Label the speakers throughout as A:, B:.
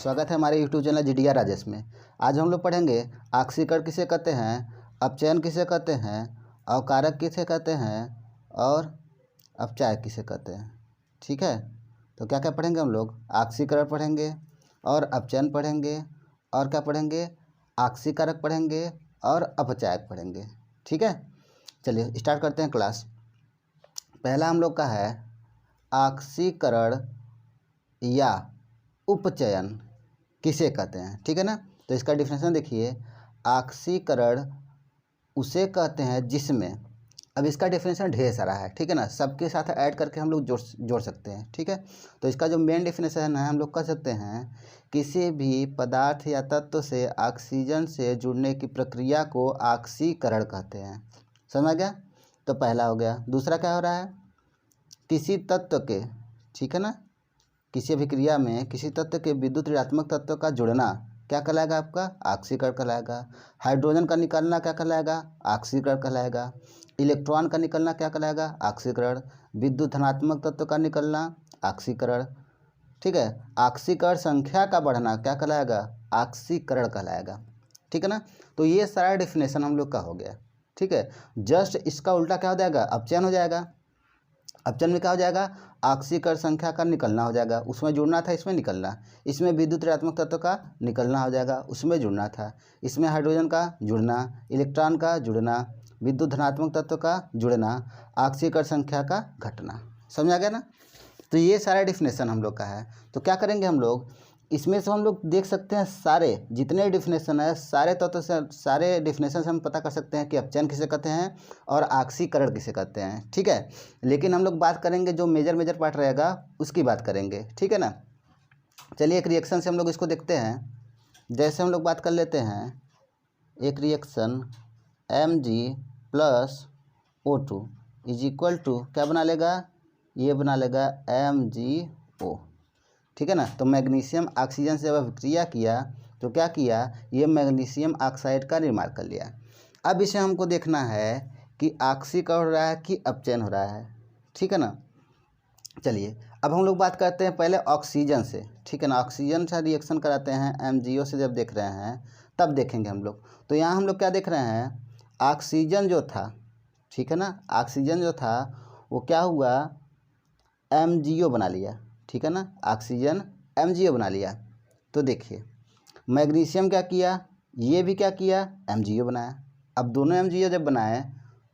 A: स्वागत है हमारे यूट्यूब चैनल जीडीआर राजेश में। आज हम लोग पढ़ेंगे आक्सीकरण किसे कहते हैं, अपचयन किसे कहते हैं, अवकारक किसे कहते हैं और अपचायक किसे कहते हैं। ठीक है, तो क्या क्या पढ़ेंगे हम लोग? आक्सीकरण पढ़ेंगे और अपचयन पढ़ेंगे और क्या पढ़ेंगे? आक्सीकारक पढ़ेंगे और अपचायक पढ़ेंगे। ठीक है, चलिए स्टार्ट करते हैं क्लास। पहला हम लोग का है आक्सीकरण या उपचयन किसे कहते हैं। ठीक है ना, तो इसका डिफिनेशन देखिए। आक्सीकरण उसे कहते हैं जिसमें, अब इसका डिफिनेशन ढेर सारा है, ठीक है ना, सबके साथ ऐड करके हम लोग जोड़ सकते हैं। ठीक है, तो इसका जो मेन डिफिनेशन है हम लोग कह सकते हैं किसी भी पदार्थ या तत्व से ऑक्सीजन से जुड़ने की प्रक्रिया को आक्सीकरण कहते हैं। समझ आ गया? तो पहला हो गया। दूसरा क्या हो रहा है? किसी तत्व के, ठीक है ना, किसी अभिक्रिया में किसी तत्व के विद्युत ऋणात्मक तत्व का जुड़ना क्या कहलाएगा? आपका आक्सीकरण कहलाएगा। हाइड्रोजन का निकलना क्या कहलाएगा? आक्सीकरण कहलाएगा। इलेक्ट्रॉन का निकलना क्या कहलाएगा? आक्सीकरण। विद्युत धनात्मक तत्व का निकलना आक्सीकरण। ठीक है, आक्सीकरण संख्या का बढ़ना क्या कहलाएगा? आक्सीकरण कहलाएगा। ठीक है ना, तो ये सारा डिफिनेशन हम लोग का हो गया। ठीक है, जस्ट इसका उल्टा क्या हो जाएगा? अपचयन हो जाएगा। अपचयन में क्या हो जाएगा? आक्सीकरण संख्या का निकलना हो जाएगा, उसमें जुड़ना था, इसमें निकलना। इसमें विद्युत ऋणात्मक तत्व का निकलना हो जाएगा, उसमें जुड़ना था। इसमें हाइड्रोजन का जुड़ना, इलेक्ट्रॉन का जुड़ना, विद्युत धनात्मक तत्व का जुड़ना, आक्सीकरण संख्या का घटना। समझ आ गया ना? तो ये सारा डिफिनेशन हम लोग का है। तो क्या करेंगे हम लोग, इसमें से हम लोग देख सकते हैं सारे जितने डिफिनेशन है, सारे तत्व से, सारे डिफिनेशन से हम पता कर सकते हैं कि अपचयन किसे कहते हैं और आक्सीकरण किसे कहते हैं। ठीक है, लेकिन हम लोग बात करेंगे जो मेजर पार्ट रहेगा उसकी बात करेंगे। ठीक है ना, चलिए एक रिएक्शन से हम लोग इसको देखते हैं। जैसे हम लोग बात कर लेते हैं, एक रिएक्शन Mg + O2 = क्या बना लेगा? ये बना लेगा MgO। ठीक है ना, तो मैग्नीशियम ऑक्सीजन से अभिक्रिया किया तो क्या किया? ये मैग्नीशियम ऑक्साइड का निर्माण कर लिया। अब इसे हमको देखना है कि आक्सीकरण हो रहा है कि अपचयन हो रहा है। ठीक है ना, चलिए अब हम लोग बात करते हैं पहले ऑक्सीजन से। ठीक है ना, ऑक्सीजन से रिएक्शन कराते हैं MgO से, जब देख रहे हैं तब देखेंगे हम लोग। तो यहाँ हम लोग क्या देख रहे हैं? ऑक्सीजन जो था, ठीक है ना, ऑक्सीजन जो था वो क्या हुआ? MgO बना लिया। ठीक है ना, ऑक्सीजन MgO बना लिया। तो देखिए मैग्नीशियम क्या किया? ये भी क्या किया? MgO बनाया। अब दोनों MgO जब बनाए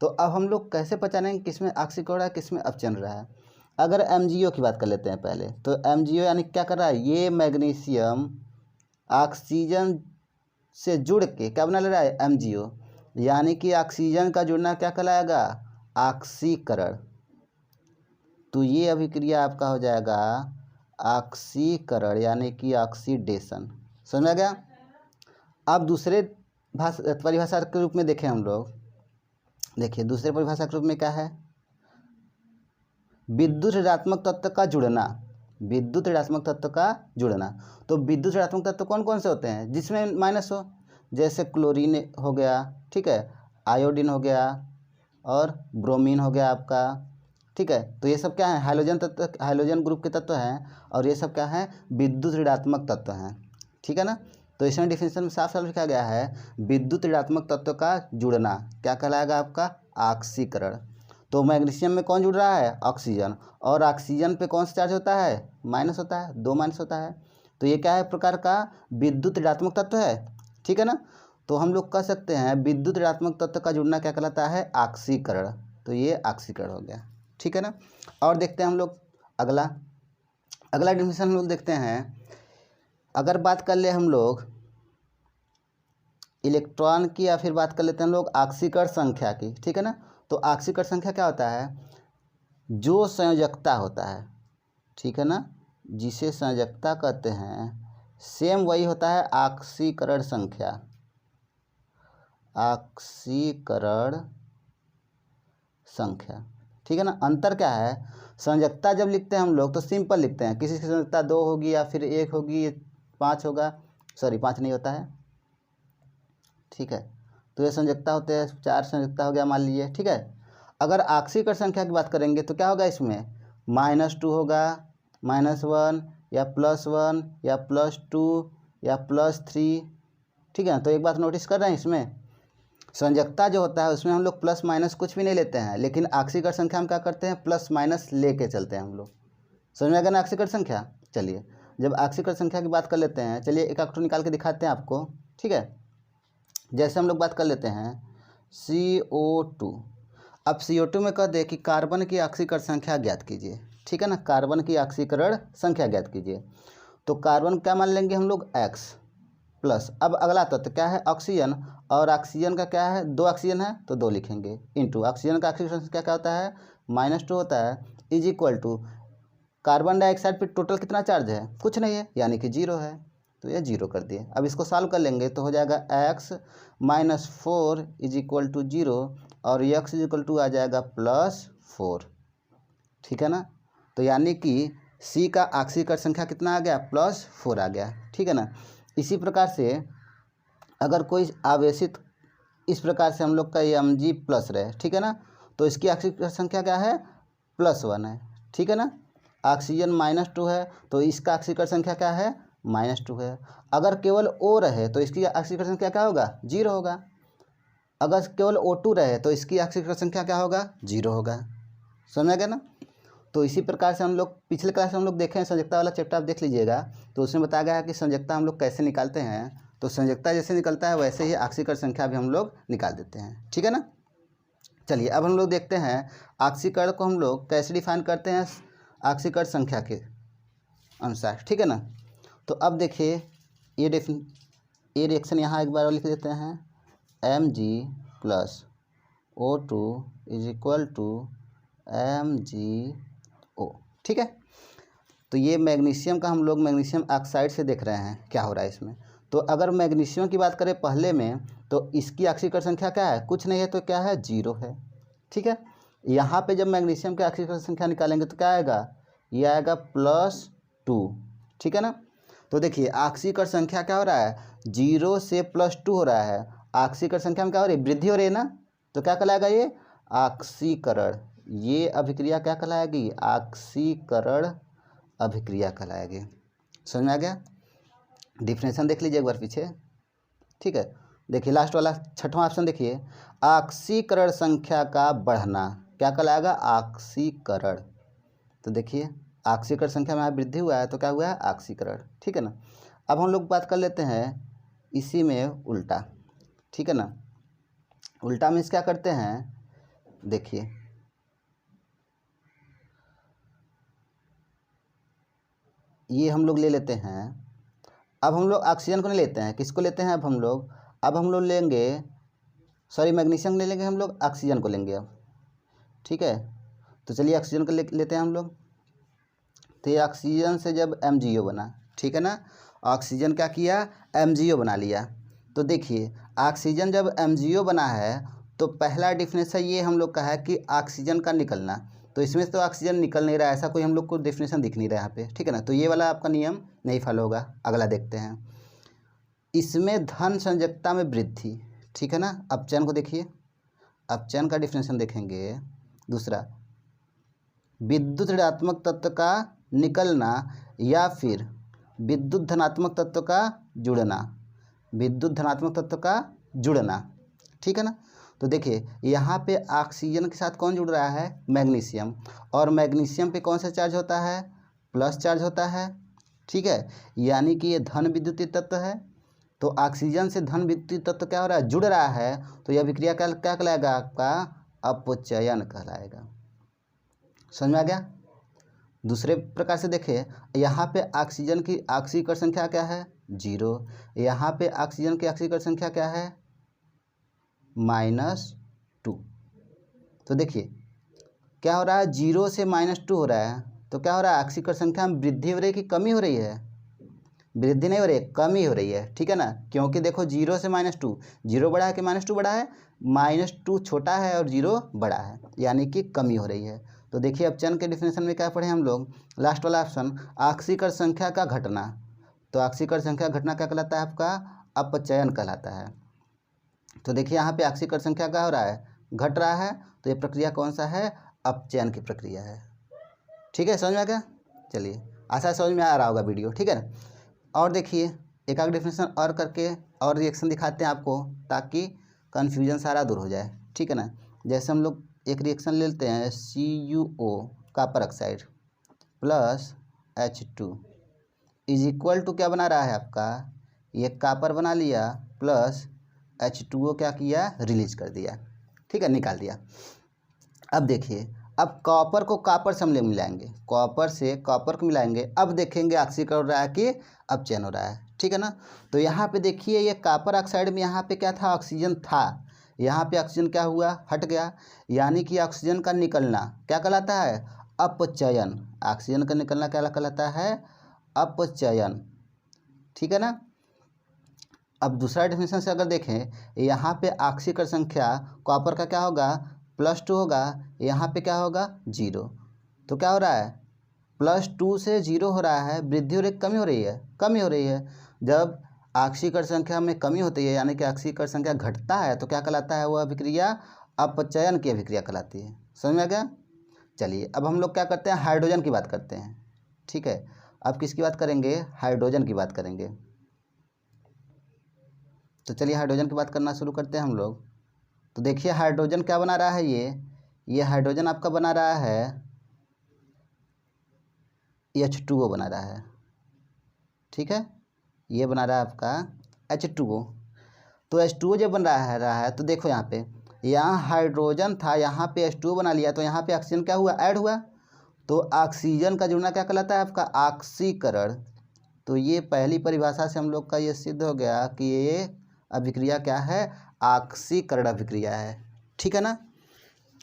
A: तो अब हम लोग कैसे पहचानेंगे किसमें ऑक्सीकरण हो रहा है किसमें अपचयन हो रहा है? अगर MgO की बात कर लेते हैं पहले, तो MgO यानी क्या कर रहा है? ये मैग्नीशियम ऑक्सीजन से जुड़ के क्या बना ले रहा है? MgO, यानी कि ऑक्सीजन का जुड़ना क्या कहलाएगा? ऑक्सीकरण। तो ये अभिक्रिया आपका हो जाएगा ऑक्सीकरण यानी कि ऑक्सीडेशन। समझ आ गया? अब दूसरे परिभाषा के रूप में देखें हम लोग। देखिए दूसरे परिभाषा के रूप में क्या है? विद्युत ऋणात्मक तत्व का जुड़ना। विद्युत ऋणात्मक तत्व का जुड़ना। तो विद्युत ऋणात्मक तत्व कौन कौन से होते हैं जिसमें माइनस हो? जैसे क्लोरीन हो गया, ठीक है, आयोडीन हो गया और ब्रोमीन हो गया आपका। ठीक है, तो ये सब क्या है? हाइड्रोजन तत्व, हाइड्रोजन ग्रुप के तत्व हैं और ये सब क्या है? विद्युत ऋणात्मक तत्व हैं। ठीक है ना, तो इसमें डिफिनेशन में साफ साफ लिखा गया है विद्युत ऋणात्मक तत्व का जुड़ना क्या कहलाएगा? आपका ऑक्सीकरण। तो मैग्नीशियम में कौन जुड़ रहा है? ऑक्सीजन। और ऑक्सीजन पे कौन सा चार्ज होता है? माइनस होता है, 2 माइनस होता है। तो ये क्या है? प्रकार का विद्युत ऋणात्मक तत्व है। ठीक है ना, तो हम लोग कह सकते हैं विद्युत ऋणात्मक तत्व का जुड़ना क्या कहलाता है? ऑक्सीकरण। तो ये ऑक्सीकरण हो गया। ठीक है ना, और देखते हैं हम लोग अगला डिफिनेशन हम लोग देखते हैं। अगर बात कर ले हम लोग इलेक्ट्रॉन की या फिर बात कर लेते हैं हम लोग ऑक्सीकरण संख्या की। ठीक है ना, तो ऑक्सीकरण संख्या क्या होता है? जो संयोजकता होता है, ठीक है ना, जिसे संयोजकता कहते हैं, सेम वही होता है ऑक्सीकरण संख्या। ऑक्सीकरण संख्या, ठीक है ना, अंतर क्या है? संयोजकता जब लिखते हैं हम लोग तो सिंपल लिखते हैं, किसी की संयोजकता 2 होगी या फिर 1 होगी, 5 होगा, सॉरी 5 नहीं होता है। ठीक है, तो ये संयोजकता होते हैं, 4 संयोजकता हो गया मान लीजिए। ठीक है, अगर ऑक्सीकरण संख्या की बात करेंगे तो क्या होगा? इसमें -2 होगा, -1, या +1 या +2 या +3, ठीक है। तो एक बात नोटिस कर रहे हैं, इसमें संयोजकता जो होता है उसमें हम लोग प्लस माइनस कुछ भी नहीं लेते हैं, लेकिन आक्सीकर संख्या हम क्या करते हैं, प्लस माइनस लेके चलते हैं हम लोग। समझ में आ गया ना आक्सीकर संख्या। चलिए जब आक्सीकर संख्या की बात कर लेते हैं, चलिए एक आंकड़ा निकाल के दिखाते हैं आपको, ठीक है। जैसे हम लोग बात कर लेते हैं CO2। अब CO2 में कह दे कि कार्बन की आक्सीकर संख्या ज्ञात कीजिए, ठीक है ना, कार्बन की आक्सीकरण संख्या ज्ञात कीजिए। तो कार्बन क्या मान लेंगे हम लोग, X प्लस, अब अगला तत्व क्या है, ऑक्सीजन, और ऑक्सीजन का क्या है, 2 ऑक्सीजन है तो 2 लिखेंगे, इंटू ऑक्सीजन का ऑक्सीजन संख्या क्या होता है, -2 होता है, is equal to carbon dioxide पे टोटल कितना चार्ज है, कुछ नहीं है, यानी कि 0 है, तो ये 0 कर दिए। अब इसको सॉल्व कर लेंगे तो हो जाएगा x - 4 इज इक्वल टू 0 और x इज इक्वल टू आ जाएगा +4, ठीक है ना। तो यानी कि C का आक्सीकर संख्या कितना आ गया, +4 आ गया, ठीक है ना। इसी प्रकार से अगर कोई आवेशित इस प्रकार से हम लोग का Mg प्लस रहे, ठीक है ना, तो इसकी आक्सीकर संख्या क्या है, +1 है, ठीक है ना। ऑक्सीजन -2 है तो इसका आक्सीकर संख्या क्या है, -2 है। अगर केवल O रहे तो इसकी आक्सीकर संख्या क्या होगा, 0 होगा। अगर केवल O2 रहे तो इसकी आक्सीकर संख्या क्या होगा, 0 होगा। समझ गया ना। तो इसी प्रकार से हम लोग पिछले क्लास में हम लोग देखे हैं, संयोजकता वाला चैप्टर आप देख लीजिएगा, तो उसमें बताया गया है कि संयोजकता हम लोग कैसे निकालते हैं। तो संयोजकता जैसे निकलता है वैसे ही आक्सीकर संख्या भी हम लोग निकाल देते हैं, ठीक है ना। चलिए अब हम लोग देखते हैं आक्सीकरण को हम लोग कैसे डिफाइन करते हैं आक्सीकर संख्या के अनुसार, ठीक है ना। तो अब देखिए ये रिएक्शन यहाँ एक बार और लिख देते हैं, Mg + O2 is equal to MgO, ठीक है। तो ये मैग्नीशियम का हम लोग मैग्नीशियम ऑक्साइड से देख रहे हैं क्या हो रहा है इसमें। तो अगर मैग्नीशियम की बात करें पहले में, तो इसकी आक्सीकर संख्या क्या है, कुछ नहीं है, तो क्या है, 0 है, ठीक है। यहाँ पे जब मैग्नीशियम की आक्सीकर संख्या निकालेंगे तो क्या आएगा, ये आएगा +2, ठीक है ना। तो देखिए आक्सीकर संख्या क्या हो रहा है, 0 से +2 हो रहा है, आक्सीकर संख्या में क्या हो रही है, वृद्धि हो रही है ना, तो क्या कहलाएगा ये, आक्सीकरण। ये अभिक्रिया क्या कहलाएगी, आक्सीकरण अभिक्रिया कहलाएगी। समझ में आ गया। डिफिनेशन देख लीजिए एक बार पीछे, ठीक है। देखिए लास्ट वाला 6वां ऑप्शन देखिए, आक्सीकरण संख्या का बढ़ना क्या कहलाएगा, आक्सीकरण। तो देखिए आक्सीकरण संख्या में वृद्धि हुआ है तो क्या हुआ है, आक्सीकरण, ठीक है ना। अब हम लोग बात कर लेते हैं इसी में उल्टा, ठीक है ना। उल्टा मीन्स क्या करते हैं, देखिए ये हम लोग ले लेते हैं, अब हम लोग ऑक्सीजन को नहीं लेते हैं, किसको लेते हैं, अब हम लोग लेंगे, सॉरी मैग्नीशियम ले लेंगे हम लोग, ऑक्सीजन को लेंगे अब, ठीक है। तो चलिए ऑक्सीजन को लेते हैं हम लोग। तो ये ऑक्सीजन से जब MgO बना, ठीक है ना, ऑक्सीजन क्या किया, MgO बना लिया। तो देखिए ऑक्सीजन जब MgO बना है तो पहला डिफिनेशन ये हम लोग का है कि ऑक्सीजन का निकलना, तो इसमें से तो ऑक्सीजन निकल नहीं रहा है, ऐसा कोई हम लोग को डेफिनेशन दिख नहीं रहा है यहाँ पे, ठीक है ना। तो ये वाला आपका नियम नहीं फॉलो होगा। अगला देखते हैं, इसमें धन संयोजकता में वृद्धि, ठीक है ना। अपचयन को देखिए, अपचयन का डिफिनेशन देखेंगे। दूसरा, विद्युत ऋणात्मक तत्व का निकलना या फिर विद्युत धनात्मक तत्व का जुड़ना, विद्युत धनात्मक तत्व का जुड़ना, ठीक है ना। तो देखिए यहाँ पे ऑक्सीजन के साथ कौन जुड़ रहा है, मैग्नीशियम, और मैग्नीशियम पे कौन सा चार्ज होता है, प्लस चार्ज होता है, ठीक है। यानी कि ये धन विद्युतीय तत्व है। तो ऑक्सीजन से धन विद्युतीय तत्व क्या हो रहा है, जुड़ रहा है, तो यह विक्रिया क्या कहलाएगा, आपका अपचयन कहलाएगा। समझ में आ गया। दूसरे प्रकार से देखें, यहाँ पे ऑक्सीजन की आक्सीकर संख्या क्या है, 0, यहाँ पे ऑक्सीजन की आक्सीकर संख्या क्या है, -2। तो देखिए क्या हो रहा है, 0 से -2 हो रहा है, तो क्या हो रहा है, आक्सीकर संख्या में वृद्धि हो रही है कि कमी हो रही है, वृद्धि नहीं हो रही है, कमी हो रही है, ठीक है ना। क्योंकि देखो 0 से -2, 0 बड़ा है कि -2 बड़ा है, -2 छोटा है और 0 बड़ा है, यानी कि कमी हो रही है। तो देखिए अपचयन के डिफिनेशन में क्या पढ़े हम लोग, लास्ट वाला ऑप्शन, आक्सीकर संख्या का घटना। तो आक्सीकर संख्या घटना क्या कहलाता है, आपका अपचयन कहलाता है। तो देखिए यहाँ पे आक्सीकर संख्या क्या हो रहा है, घट रहा है, तो ये प्रक्रिया कौन सा है, अपचयन की प्रक्रिया है, ठीक है। समझ में आ गया। चलिए आशा समझ में आ रहा होगा वीडियो, ठीक है ना। और देखिए एक आध डेफिनेशन और करके और रिएक्शन दिखाते हैं आपको, ताकि कन्फ्यूजन सारा दूर हो जाए, ठीक है ना। जैसे हम लोग एक रिएक्शन ले लेते हैं, CuO copper oxide plus H2 is equal to क्या बना रहा है आपका, ये कॉपर बना लिया प्लस H2O क्या किया, रिलीज कर दिया, ठीक है, निकाल दिया। अब देखिए, अब कॉपर को कॉपर से हम ले मिलाएंगे, कॉपर से कॉपर को मिलाएंगे, अब देखेंगे ऑक्सीकरण हो रहा है कि अपचयन हो रहा है, ठीक है ना। तो यहाँ पे देखिए ये कॉपर ऑक्साइड में यहाँ पे क्या था, ऑक्सीजन था, यहाँ पे ऑक्सीजन क्या हुआ, हट गया, यानी कि ऑक्सीजन का निकलना क्या कहलाता है, अपचयन। ऑक्सीजन का निकलना क्या कहलाता है, अपचयन, ठीक है ना। अब दूसरा डेफिनेशन से अगर देखें, यहाँ पे ऑक्सीकरण संख्या कॉपर का क्या होगा, +2 होगा, यहाँ पे क्या होगा 0। तो क्या हो रहा है, +2 से 0 हो रहा है, वृद्धि हो रही कमी हो रही है, कमी हो रही है। जब ऑक्सीकरण संख्या में कमी होती है यानी कि ऑक्सीकरण संख्या घटता है तो क्या कहलाता है, वह अभिक्रिया अपचयन की अभिक्रिया कहलाती है। समझ में आ गया। चलिए अब हम लोग क्या करते हैं, हाइड्रोजन की बात करते हैं, ठीक है। अब किसकी बात करेंगे, हाइड्रोजन की बात करेंगे। तो चलिए हाइड्रोजन की बात करना शुरू करते हैं हम लोग। तो देखिए हाइड्रोजन क्या बना रहा है, ये हाइड्रोजन आपका बना रहा है H2O बना रहा है, ठीक है, ये बना रहा है आपका H2O। तो H2O जब बन रहा है तो देखो यहाँ पे, यहाँ हाइड्रोजन था, यहाँ पे H2O बना लिया, तो यहाँ पे ऑक्सीजन क्या हुआ, ऐड हुआ। तो ऑक्सीजन का जुड़ना क्या कहलाता है आपका, ऑक्सीकरण। तो ये पहली परिभाषा से हम लोग का ये सिद्ध हो गया कि ये अभिक्रिया क्या है, ऑक्सीकरण अभिक्रिया है, ठीक है ना।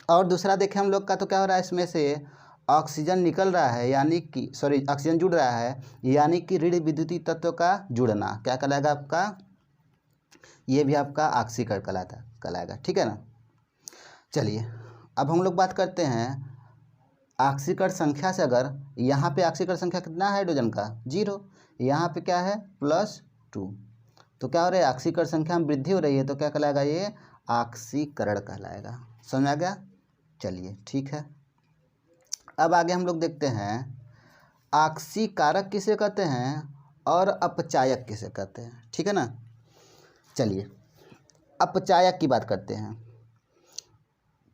A: और दूसरा देखें हम लोग का, तो क्या हो रहा है, इसमें से ऑक्सीजन निकल रहा है, यानी कि ऑक्सीजन जुड़ रहा है, यानी कि ऋण विद्युतीय तत्व का जुड़ना क्या कहलाएगा आपका, ये भी आपका ऑक्सीकरण कहलाएगा, ठीक है ना। चलिए अब हम लोग बात करते हैं ऑक्सीकरण संख्या से। अगर यहाँ पे ऑक्सीकरण संख्या कितना है हाइड्रोजन का, 0, यहाँ पे क्या है +2, तो क्या हो रहा है, ऑक्सीकरण संख्या में वृद्धि हो रही है, तो क्या कहलाएगा, ये ऑक्सीकरण कहलाएगा। समझ में आ गया। चलिए ठीक है, अब आगे हम लोग देखते हैं ऑक्सीकारक किसे कहते हैं और अपचायक किसे कहते हैं, ठीक है ना। चलिए अपचायक की बात करते हैं।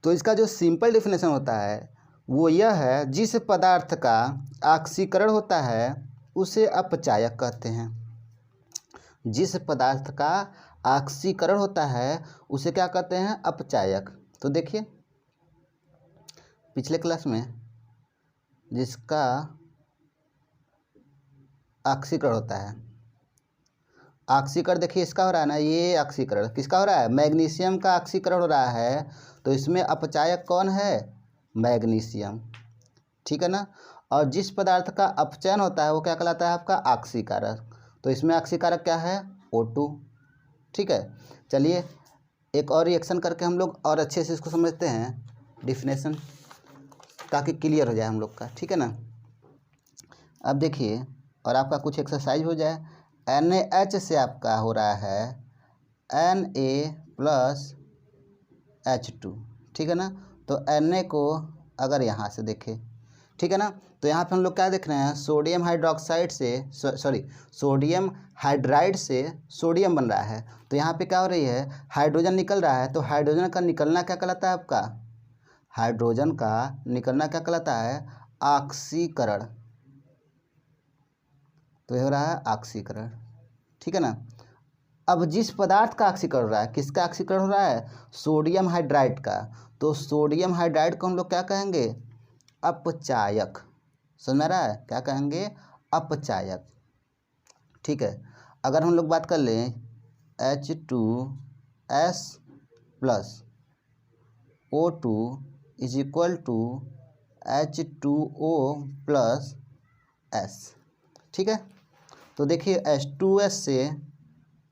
A: तो इसका जो सिंपल डेफिनेशन होता है वो यह है, जिस पदार्थ का ऑक्सीकरण होता है उसे अपचायक कहते हैं। जिस पदार्थ का ऑक्सीकरण होता है उसे क्या कहते हैं, अपचायक। तो देखिए पिछले क्लास में जिसका ऑक्सीकरण होता है, ऑक्सीकरण देखिए इसका हो रहा है ना, ये ऑक्सीकरण किसका हो रहा है, मैग्नीशियम का ऑक्सीकरण हो रहा है, तो इसमें अपचायक कौन है, मैग्नीशियम, ठीक है ना। और जिस पदार्थ का अपचयन होता है वो क्या कहलाता है आपका, ऑक्सीकारक। तो इसमें ऑक्सीकारक क्या है, O2, ठीक है। चलिए एक और रिएक्शन करके हम लोग और अच्छे से इसको समझते हैं डिफिनेशन, ताकि क्लियर हो जाए हम लोग का, ठीक है ना। अब देखिए और आपका कुछ एक्सरसाइज हो जाए। NaH से आपका हो रहा है Na+H2, ठीक है ना। तो Na को अगर यहाँ से देखें, ठीक है ना, तो यहाँ पे हम लोग क्या देख रहे हैं, सोडियम हाइड्रोक्साइड से सोडियम हाइड्राइड से सोडियम बन रहा है। तो यहाँ पे क्या हो रही है, हाइड्रोजन निकल रहा है, तो हाइड्रोजन का निकलना क्या कहलाता है आपका, हाइड्रोजन का निकलना क्या कहलाता है, ऑक्सीकरण। तो ये हो रहा है ऑक्सीकरण, ठीक है ना। अब जिस पदार्थ का ऑक्सीकरण हो रहा है, किसका ऑक्सीकरण हो रहा है, सोडियम हाइड्राइड का, तो सोडियम हाइड्राइड को हम लोग क्या कहेंगे, अपचायक। समझ में आ रहा है, क्या कहेंगे, अपचायक, ठीक है। अगर हम लोग बात कर लें H2S + O2 is equal to H2O + S, ठीक है। तो देखिए H2S से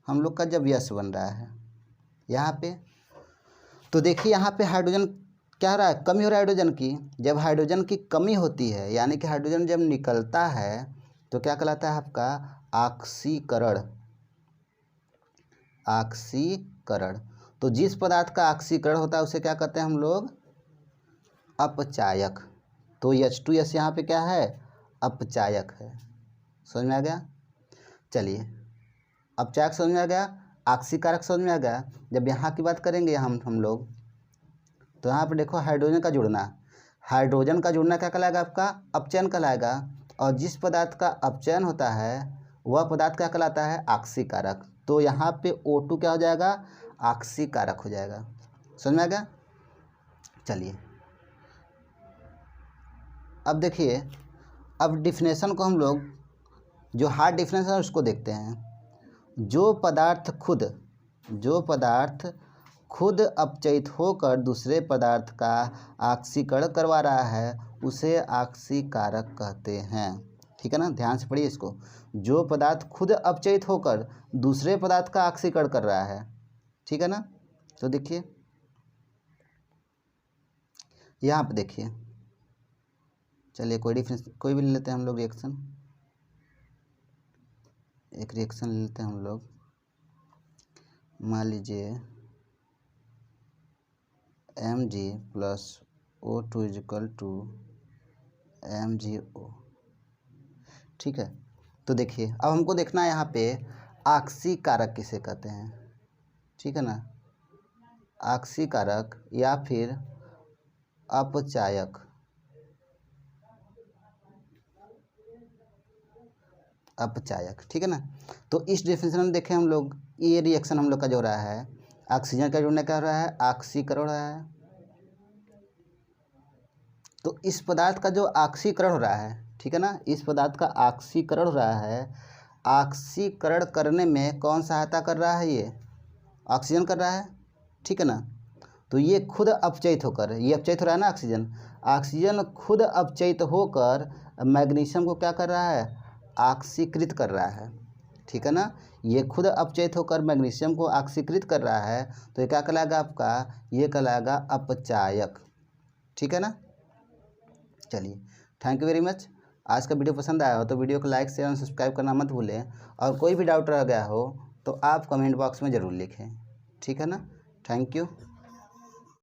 A: हम लोग का जब यस बन रहा है यहाँ पे, तो देखिए यहाँ पे हाइड्रोजन क्या हो रहा है, कमी हो रहा है हाइड्रोजन की। जब हाइड्रोजन की कमी होती है यानी कि हाइड्रोजन जब निकलता है तो क्या कहलाता है आपका, ऑक्सीकरण, ऑक्सीकरण। तो जिस पदार्थ का ऑक्सीकरण होता है उसे क्या कहते हैं हम लोग, अपचायक। तो H2S यहाँ पे क्या है, अपचायक है। समझ में आ गया? चलिए, अपचायक समझ में आ गया, आक्सीकारक समझ में आ गया। जब यहाँ की बात करेंगे हम लोग, तो यहाँ पर देखो हाइड्रोजन का जुड़ना, हाइड्रोजन का जुड़ना क्या कहलाएगा? आपका अपचयन कहलाएगा। और जिस पदार्थ का अपचयन होता है वह पदार्थ क्या कहलाता है? आक्सीकारक। तो यहाँ पे O2 क्या हो जाएगा? आक्सीकारक हो जाएगा। समझ में आ गया? चलिए, अब देखिए, अब डिफिनेशन को हम लोग, जो हार्ड डिफिनेशन है उसको देखते हैं। जो पदार्थ खुद अपचयित होकर दूसरे पदार्थ का ऑक्सीकरण करवा रहा है उसे ऑक्सीकारक कहते हैं। ठीक है ना? ध्यान से पढ़िए इसको। जो पदार्थ खुद अपचयित होकर दूसरे पदार्थ का ऑक्सीकरण कर रहा है, ठीक है ना? तो देखिए यहाँ पे देखिए, चलिए कोई भी ले लेते हैं हम लोग रिएक्शन। एक रिएक्शन ले लेते हैं हम लोग, मान लीजिए Mg + O2 = MgO। ठीक है, तो देखिए अब हमको देखना है यहाँ पे ऑक्सीकारक किसे कहते हैं। ठीक है ना? ऑक्सीकारक या फिर अपचायक। अपचायक, ठीक है ना? तो इस डिफिनेशन में देखें हम लोग, ये रिएक्शन हम लोग का जो हो रहा है, ऑक्सीजन का जुड़ने क्या हो रहा है? ऑक्सीकरण हो रहा है। तो इस पदार्थ का जो ऑक्सीकरण हो रहा है, ठीक है ना, इस पदार्थ का ऑक्सीकरण हो रहा है। ऑक्सीकरण करने में कौन सहायता कर रहा है? ये ऑक्सीजन कर रहा है। ठीक है ना? तो ये खुद अपचयित होकर, ये अपचयित हो रहा है ना ऑक्सीजन, ऑक्सीजन खुद अपचयित होकर मैग्नीशियम को क्या कर रहा है? ऑक्सीकृत कर रहा है। ठीक है ना? ये खुद अपचयित होकर मैग्नीशियम को ऑक्सीकृत कर रहा है, तो ये क्या कहलाएगा आपका? ये कहलाएगा अपचायक। ठीक है ना? चलिए, थैंक यू वेरी मच। आज का वीडियो पसंद आया हो तो वीडियो को लाइक शेयर और सब्सक्राइब करना मत भूलें। और कोई भी डाउट रह गया हो तो आप कमेंट बॉक्स में ज़रूर लिखें। ठीक है ना? Thank you.